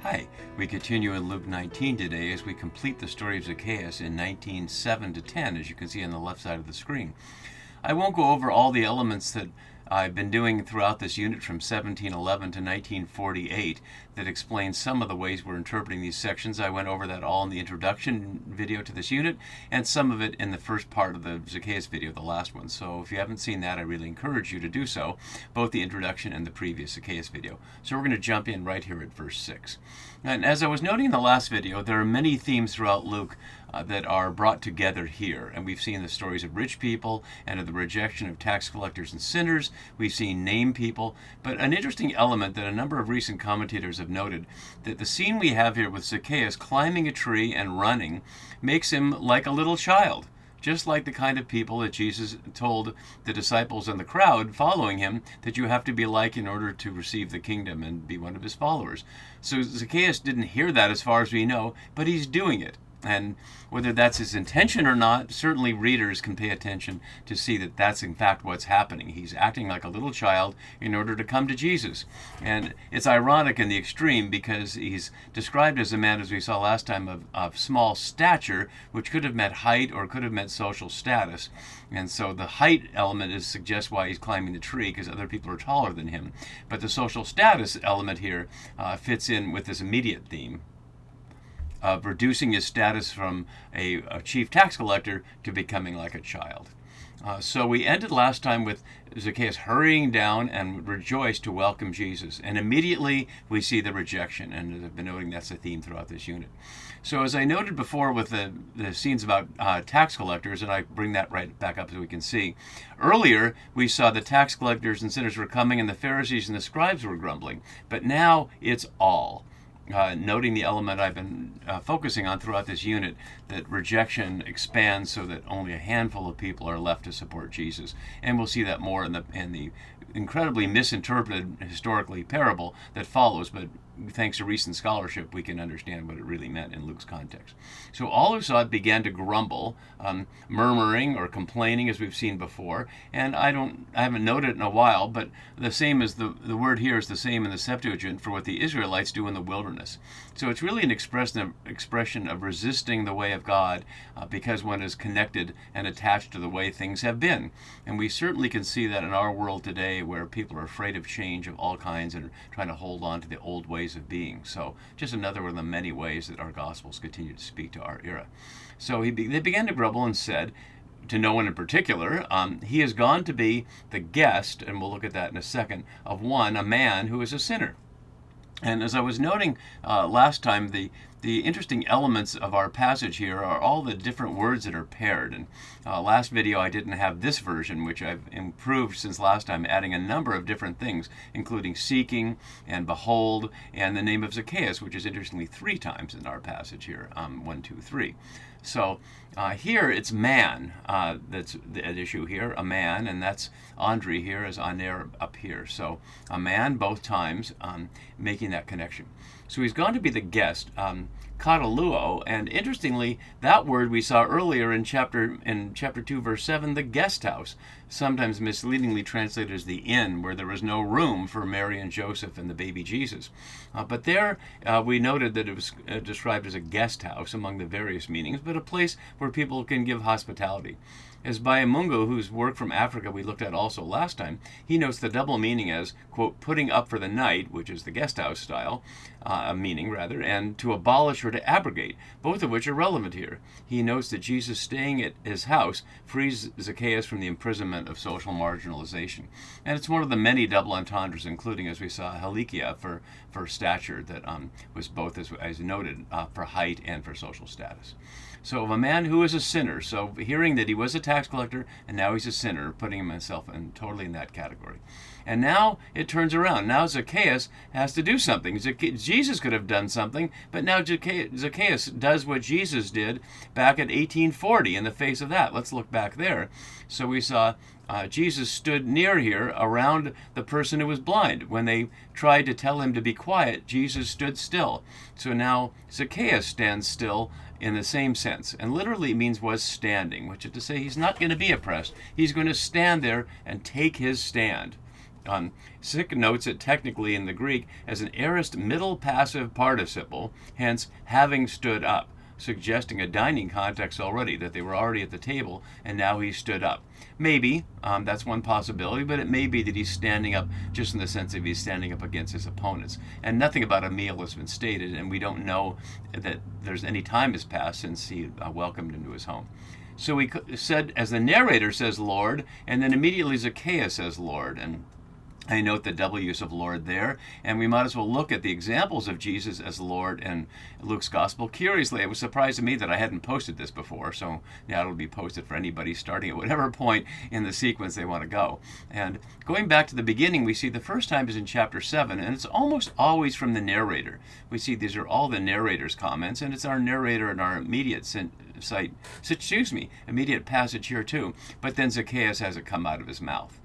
Hi, we continue in Luke 19 today as we complete the story of Zacchaeus in 19:7-10, as you can see on the left side of the screen. I won't go over all the elements that I've been doing throughout this unit from 1711 to 1948 that explains some of the ways we're interpreting these sections. I went over that all in the introduction video to this unit and some of it in the first part of the Zacchaeus video, the last one. So if you haven't seen that, I really encourage you to do so, both the introduction and the previous Zacchaeus video. So we're going to jump in right here at verse 6. And as I was noting in the last video, there are many themes throughout Luke that are brought together here. And we've seen the stories of rich people and of the rejection of tax collectors and sinners. We've seen named people. But an interesting element that a number of recent commentators have noted, that the scene we have here with Zacchaeus climbing a tree and running makes him like a little child. Just like the kind of people that Jesus told the disciples and the crowd following him that you have to be like in order to receive the kingdom and be one of his followers. So Zacchaeus didn't hear that as far as we know, but he's doing it. And whether that's his intention or not, certainly readers can pay attention to see that that's in fact what's happening. He's acting like a little child in order to come to Jesus. And it's ironic in the extreme because he's described as a man, as we saw last time, of small stature, which could have meant height or could have meant social status. And so the height element suggests why he's climbing the tree, because other people are taller than him. But the social status element here fits in with this immediate theme of reducing his status from a chief tax collector to becoming like a child. So we ended last time with Zacchaeus hurrying down and rejoiced to welcome Jesus. And immediately we see the rejection. And as I've been noting, that's a theme throughout this unit. So as I noted before with the scenes about tax collectors, and I bring that right back up so we can see, earlier we saw the tax collectors and sinners were coming and the Pharisees and the scribes were grumbling. But now it's all. Noting the element I've been focusing on throughout this unit, that rejection expands so that only a handful of people are left to support Jesus. And we'll see that more in the incredibly misinterpreted historically parable that follows, but thanks to recent scholarship, we can understand what it really meant in Luke's context. So all who saw it began to grumble, murmuring or complaining, as we've seen before. And I haven't noted it in a while, but the same as the word here is the same in the Septuagint for what the Israelites do in the wilderness. So it's really an expression of resisting the way of God because one is connected and attached to the way things have been. And we certainly can see that in our world today, where people are afraid of change of all kinds and are trying to hold on to the old ways of being. So just another one of the many ways that our Gospels continue to speak to our era. So they began to grumble and said, to no one in particular, he has gone to be the guest, and we'll look at that in a second, of a man who is a sinner. And as I was noting last time, the interesting elements of our passage here are all the different words that are paired. And last video I didn't have this version, which I've improved since last time, adding a number of different things, including seeking and behold and the name of Zacchaeus, which is interestingly 3 times in our passage here, 1, 2, 3. So here it's man that's at issue here, a man, and that's Andre here as Aner up here. So a man both times, making that connection. So he's gone to be the guest, kataluo, and interestingly, that word we saw earlier in chapter 2, verse 7, the guest house, sometimes misleadingly translated as the inn, where there was no room for Mary and Joseph and the baby Jesus. But there we noted that it was described as a guest house among the various meanings, but a place where people can give hospitality. As Bayamungu, whose work from Africa we looked at also last time, he notes the double meaning as, quote, putting up for the night, which is the guest house style, meaning rather, and to abolish or to abrogate, both of which are relevant here. He notes that Jesus staying at his house frees Zacchaeus from the imprisonment of social marginalization. And it's one of the many double entendres, including, as we saw, helikia for stature, that was both, as noted, for height and for social status. So of a man who is a sinner, so hearing that he was a tax collector and now he's a sinner, putting himself totally in that category. And now it turns around. Now Zacchaeus has to do something. Jesus could have done something, but now Zacchaeus does what Jesus did back at 1840 in the face of that. Let's look back there. So we saw Jesus stood near here around the person who was blind. When they tried to tell him to be quiet, Jesus stood still. So now Zacchaeus stands still in the same sense, and literally means was standing, which is to say he's not going to be oppressed. He's going to stand there and take his stand. Sick notes it technically in the Greek as an aorist middle passive participle, hence having stood up, suggesting a dining context already, that they were already at the table and now he stood up. Maybe that's one possibility, but it may be that he's standing up just in the sense of he's standing up against his opponents. And nothing about a meal has been stated, and we don't know that there's any time has passed since he welcomed him to his home. So he said, as the narrator says, Lord, and then immediately Zacchaeus says, Lord. And I note the double use of Lord there, and we might as well look at the examples of Jesus as Lord in Luke's Gospel. Curiously, it was surprised to me that I hadn't posted this before, so now it'll be posted for anybody starting at whatever point in the sequence they want to go. And going back to the beginning, we see the first time is in chapter 7, and it's almost always from the narrator. We see these are all the narrator's comments, and it's our narrator in our immediate immediate passage here too, but then Zacchaeus has it come out of his mouth.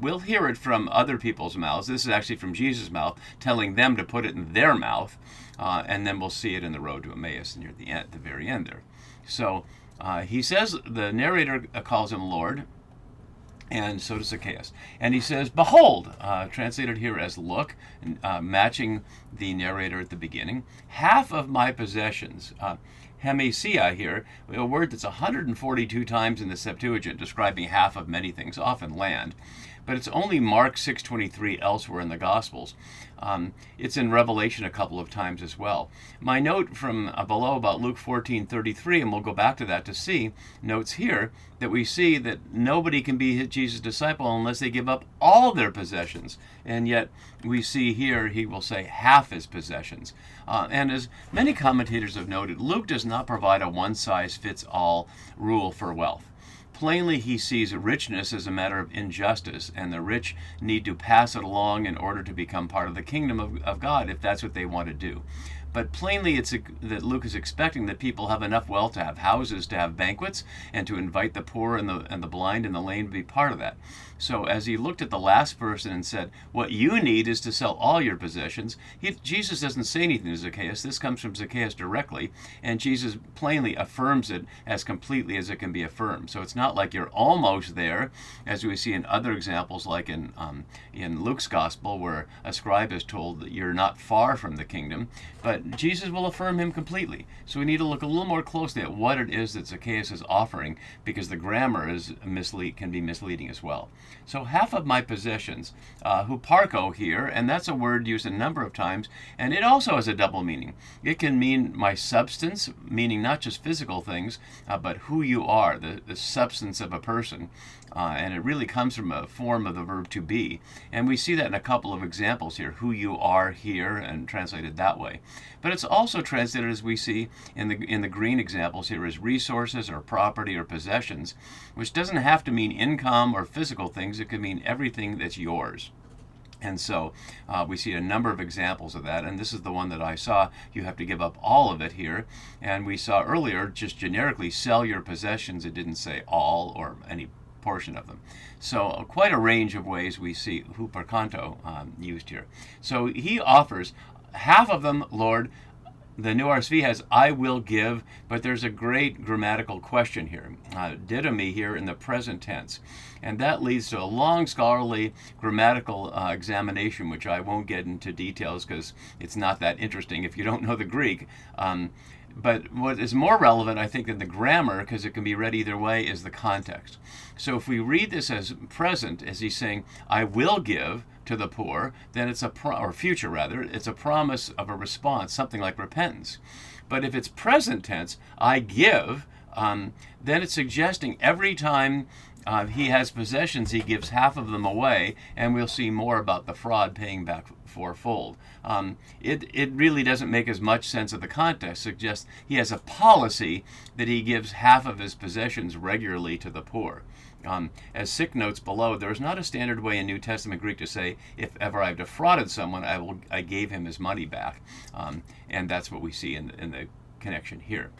We'll hear it from other people's mouths. This is actually from Jesus' mouth, telling them to put it in their mouth, and then we'll see it in the road to Emmaus near the end, the very end there. So he says, the narrator calls him Lord, and so does Zacchaeus. And he says, behold, translated here as look, matching the narrator at the beginning, half of my possessions. Hemesia here, a word that's 142 times in the Septuagint describing half of many things, often land. But it's only Mark 6:23 elsewhere in the Gospels. It's in Revelation a couple of times as well. My note from below about Luke 14:33, and we'll go back to that to see, notes here that we see that nobody can be Jesus' disciple unless they give up all their possessions. And yet we see here he will say half his possessions. And as many commentators have noted, Luke does not provide a one-size-fits-all rule for wealth. Plainly, he sees richness as a matter of injustice, and the rich need to pass it along in order to become part of the kingdom of God, if that's what they want to do. But plainly, it's that Luke is expecting that people have enough wealth to have houses, to have banquets, and to invite the poor and the blind and the lame to be part of that. So as he looked at the last person and said, what you need is to sell all your possessions, Jesus doesn't say anything to Zacchaeus. This comes from Zacchaeus directly, and Jesus plainly affirms it as completely as it can be affirmed. So it's not like you're almost there, as we see in other examples, like in Luke's Gospel, where a scribe is told that you're not far from the kingdom, but Jesus will affirm him completely. So we need to look a little more closely at what it is that Zacchaeus is offering, because the grammar can be misleading as well. So half of my possessions, huparko here, and that's a word used a number of times, and it also has a double meaning. It can mean my substance, meaning not just physical things, but who you are, the substance of a person. And it really comes from a form of the verb to be. And we see that in a couple of examples here, who you are here, and translated that way. But it's also translated, as we see in the green examples here, as resources or property or possessions, which doesn't have to mean income or physical things. It could mean everything that's yours. And so we see a number of examples of that, and this is the one that I saw. You have to give up all of it here. And we saw earlier, just generically, sell your possessions. It didn't say all or any portion of them. So quite a range of ways we see huparkanto used here. So he offers half of them, Lord. The New RSV has, I will give, but there's a great grammatical question here. Didomi here in the present tense. And that leads to a long scholarly grammatical examination, which I won't get into details because it's not that interesting if you don't know the Greek. But what is more relevant, I think, than the grammar, because it can be read either way, is the context. So if we read this as present, as he's saying, I will give to the poor, then it's or future rather, it's a promise of a response, something like repentance. But if it's present tense, I give, then it's suggesting every time he has possessions, he gives half of them away, and we'll see more about the fraud paying back fourfold. It really doesn't make as much sense of the context. It suggests he has a policy that he gives half of his possessions regularly to the poor. As Sick notes below, there is not a standard way in New Testament Greek to say, if ever I've defrauded someone, I gave him his money back. And that's what we see in the connection here.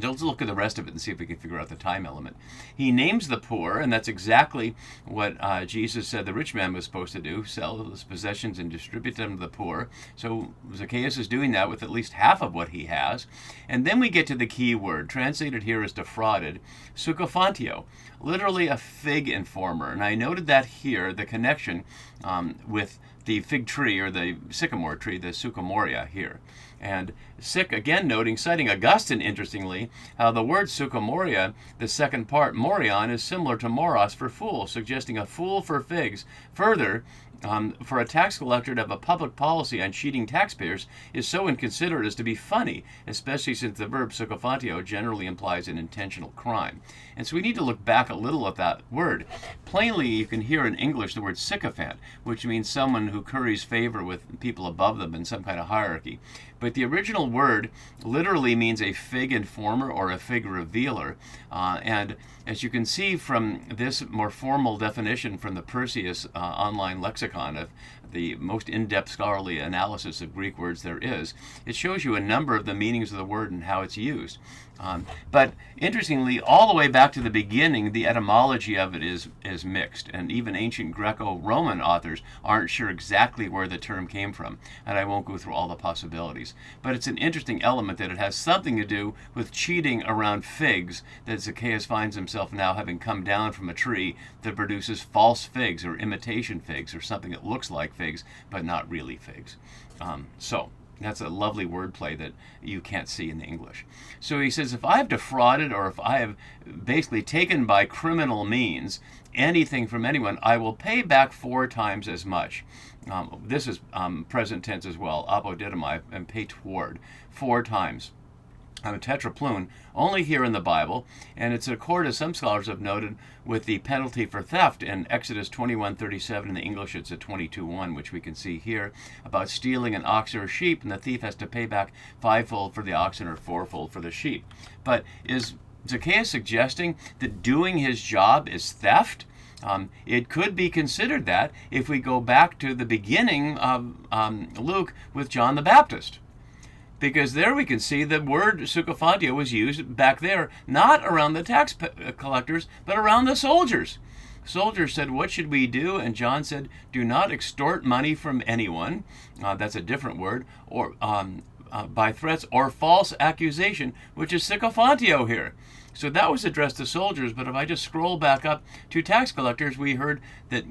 So let's look at the rest of it and see if we can figure out the time element. He names the poor, and that's exactly what Jesus said the rich man was supposed to do, sell his possessions and distribute them to the poor. So Zacchaeus is doing that with at least half of what he has. And then we get to the key word, translated here as defrauded, sukophantio. literally a fig informer. And I noted that here, the connection with the fig tree or the sycamore tree, the sycamoria here. And Sick again noting, citing Augustine, interestingly, how the word sycamoria, the second part, morion, is similar to moros for fool, suggesting a fool for figs. Further, for a tax collector to have a public policy on cheating taxpayers is so inconsiderate as to be funny, especially since the verb sycophantio generally implies an intentional crime. And so we need to look back a little at that word. Plainly, you can hear in English the word sycophant, which means someone who curries favor with people above them in some kind of hierarchy. But the original word literally means a fig informer or a fig revealer. And as you can see from this more formal definition from the Perseus online lexicon of the most in-depth scholarly analysis of Greek words there is, it shows you a number of the meanings of the word and how it's used. But interestingly, all the way back to the beginning, the etymology of it is mixed, and even ancient Greco-Roman authors aren't sure exactly where the term came from, and I won't go through all the possibilities. But it's an interesting element that it has something to do with cheating around figs, that Zacchaeus finds himself now having come down from a tree that produces false figs or imitation figs or something that looks like figs but not really figs. So that's a lovely wordplay that you can't see in the English. So he says, if I have defrauded or if I have basically taken by criminal means anything from anyone, I will pay back 4 times as much. This is present tense as well, apodidomai, and pay toward, 4 times. Tetraploon, only here in the Bible, and it's in accord, as some scholars have noted, with the penalty for theft in Exodus 21:37. In the English, it's a 22:1, which we can see here, about stealing an ox or a sheep, and the thief has to pay back 5-fold for the oxen or 4-fold for the sheep. But is Zacchaeus suggesting that doing his job is theft? It could be considered that if we go back to the beginning of Luke with John the Baptist. Because there we can see the word sycophantio was used back there, not around the tax collectors, but around the soldiers. Soldiers said, what should we do? And John said, do not extort money from anyone. That's a different word. Or by threats or false accusation, which is sycophantio here. So that was addressed to soldiers, but if I just scroll back up to tax collectors, we heard that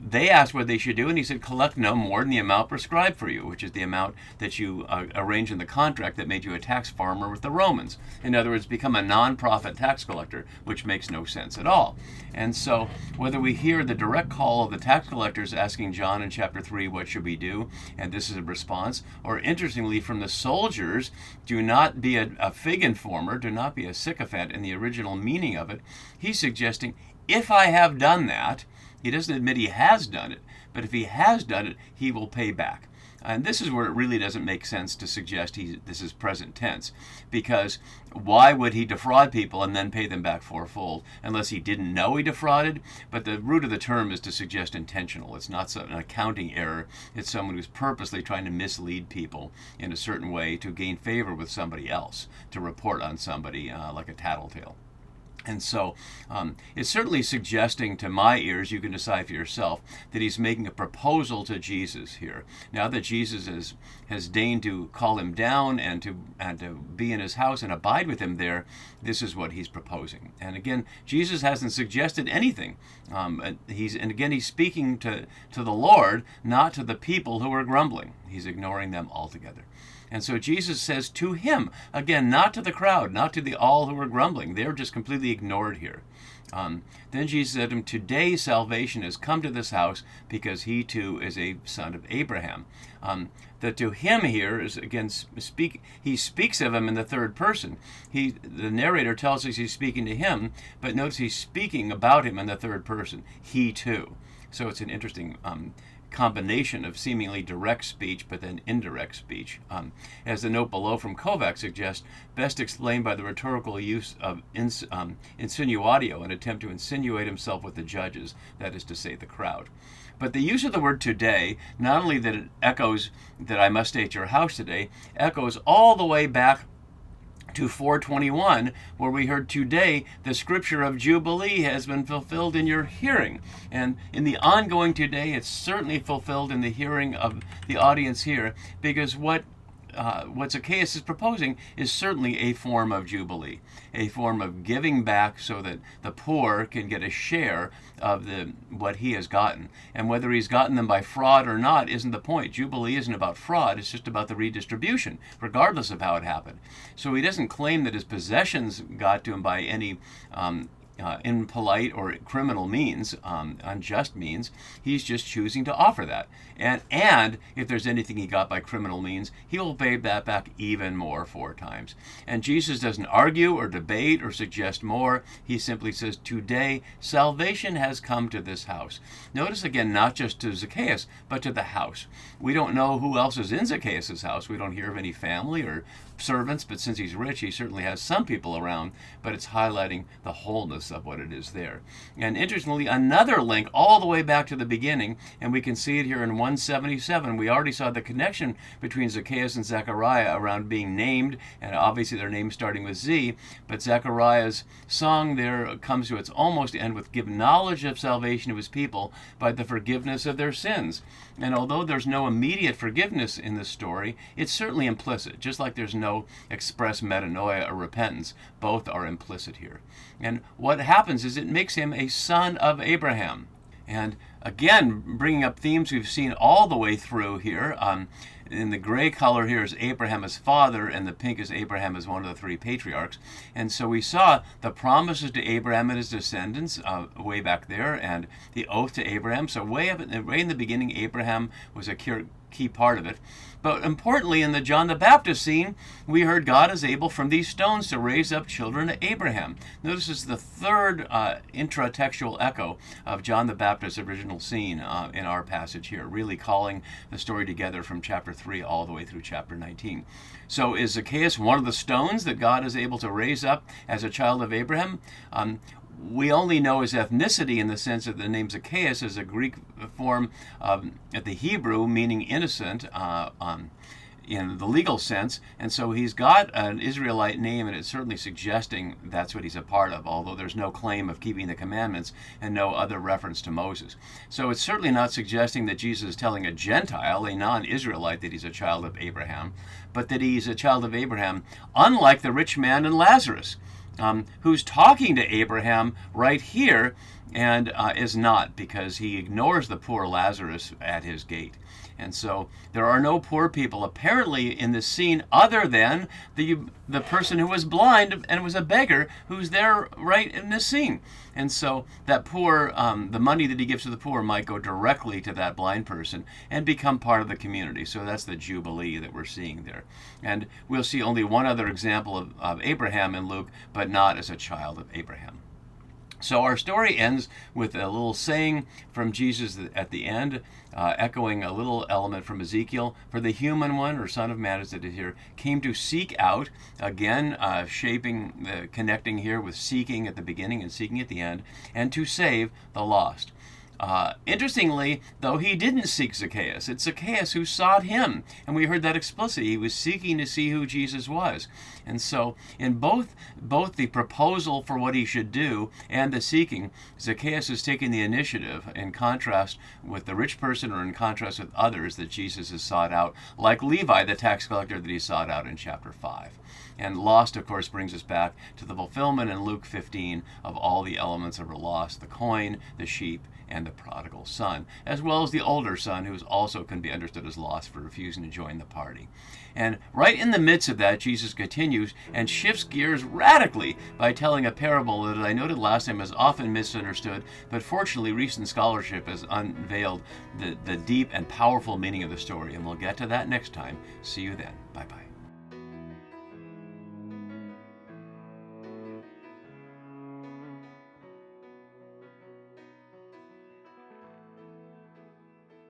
they asked what they should do, and he said, collect no more than the amount prescribed for you, which is the amount that you arranged in the contract that made you a tax farmer with the Romans. In other words, become a non-profit tax collector, which makes no sense at all. And so whether we hear the direct call of the tax collectors asking John in chapter 3, what should we do? And this is a response. Or interestingly, from the soldiers, do not be a fig informer, do not be a sycophant in the original meaning of it. He's suggesting, if I have done that, he doesn't admit he has done it, but if he has done it, he will pay back. And this is where it really doesn't make sense to suggest this is present tense, because why would he defraud people and then pay them back 4-fold unless he didn't know he defrauded? But the root of the term is to suggest intentional. It's not an accounting error. It's someone who's purposely trying to mislead people in a certain way to gain favor with somebody else, to report on somebody like a tattletale. And so it's certainly suggesting to my ears, you can decide for yourself, that he's making a proposal to Jesus here. Now that Jesus has deigned to call him down and to be in his house and abide with him there, this is what he's proposing. And again, Jesus hasn't suggested anything. He's speaking to the Lord, not to the people who are grumbling. He's ignoring them altogether. And so Jesus says to him, again, not to the crowd, not to the all who are grumbling. They're just completely ignored here. Then Jesus said to him, today salvation has come to this house because he too is a son of Abraham. The to him here is, again, he speaks of him in the third person. The narrator tells us he's speaking to him, but notice he's speaking about him in the third person, he too. So it's an interesting combination of seemingly direct speech but then indirect speech. As the note below from Kovac suggests, best explained by the rhetorical use of insinuatio, an attempt to insinuate himself with the judges, that is to say the crowd. But the use of the word today, not only that it echoes that I must stay at your house today, echoes all the way back to 4:21, where we heard today the scripture of Jubilee has been fulfilled in your hearing. And in the ongoing today, it's certainly fulfilled in the hearing of the audience here, because what what Zacchaeus is proposing is certainly a form of Jubilee, a form of giving back so that the poor can get a share of what he has gotten. And whether he's gotten them by fraud or not isn't the point. Jubilee isn't about fraud, it's just about the redistribution, regardless of how it happened. So he doesn't claim that his possessions got to him by any impolite or criminal means, unjust means. He's just choosing to offer that. And if there's anything he got by criminal means, he will pay that back even more 4 times. And Jesus doesn't argue or debate or suggest more. He simply says, today salvation has come to this house. Notice again, not just to Zacchaeus, but to the house. We don't know who else is in Zacchaeus' house. We don't hear of any family or servants, but since he's rich, he certainly has some people around, but it's highlighting the wholeness of what it is there. And interestingly, another link all the way back to the beginning, and we can see it here in 177. We already saw the connection between Zacchaeus and Zechariah around being named, and obviously their names starting with Z, but Zechariah's song there comes to its almost end with give knowledge of salvation to his people by the forgiveness of their sins. And although there's no immediate forgiveness in this story, it's certainly implicit, just like there's no express metanoia or repentance. Both are implicit here. And what happens is it makes him a son of Abraham. And again, bringing up themes we've seen all the way through here. In the gray color here is Abraham as father, and the pink is Abraham as one of the 3 patriarchs. And so we saw the promises to Abraham and his descendants way back there, and the oath to Abraham. So way in the beginning, Abraham was a key part of it. But importantly, in the John the Baptist scene, we heard God is able from these stones to raise up children to Abraham. Notice it's the 3rd intratextual echo of John the Baptist's original scene in our passage here, really calling the story together from chapter 3 all the way through chapter 19. So is Zacchaeus one of the stones that God is able to raise up as a child of Abraham? We only know his ethnicity in the sense that the name Zacchaeus is a Greek form of the Hebrew meaning innocent in the legal sense, and so he's got an Israelite name, and it's certainly suggesting that's what he's a part of, although there's no claim of keeping the commandments and no other reference to Moses. So it's certainly not suggesting that Jesus is telling a Gentile, a non-Israelite, that he's a child of Abraham, but that he's a child of Abraham, unlike the rich man and Lazarus, who's talking to Abraham right here and is not, because he ignores the poor Lazarus at his gate. And so there are no poor people apparently in this scene other than the person who was blind and was a beggar who's there right in this scene. And so that poor, the money that he gives to the poor might go directly to that blind person and become part of the community. So that's the Jubilee that we're seeing there. And we'll see only one other example of Abraham in Luke, but not as a child of Abraham. So our story ends with a little saying from Jesus at the end, echoing a little element from Ezekiel. For the human one, or Son of Man as it is here, came to seek out, again connecting here with seeking at the beginning and seeking at the end, and to save the lost. Interestingly, though, he didn't seek Zacchaeus. It's Zacchaeus who sought him. And we heard that explicitly. He was seeking to see who Jesus was. And so in both the proposal for what he should do and the seeking, Zacchaeus is taking the initiative in contrast with the rich person or in contrast with others that Jesus has sought out, like Levi, the tax collector that he sought out in chapter 5. And lost, of course, brings us back to the fulfillment in Luke 15 of all the elements that were lost, the coin, the sheep, and the prodigal son, as well as the older son, who also can be understood as lost for refusing to join the party. And right in the midst of that, Jesus continues and shifts gears radically by telling a parable that I noted last time is often misunderstood, but fortunately recent scholarship has unveiled the deep and powerful meaning of the story. And we'll get to that next time. See you then. Bye-bye.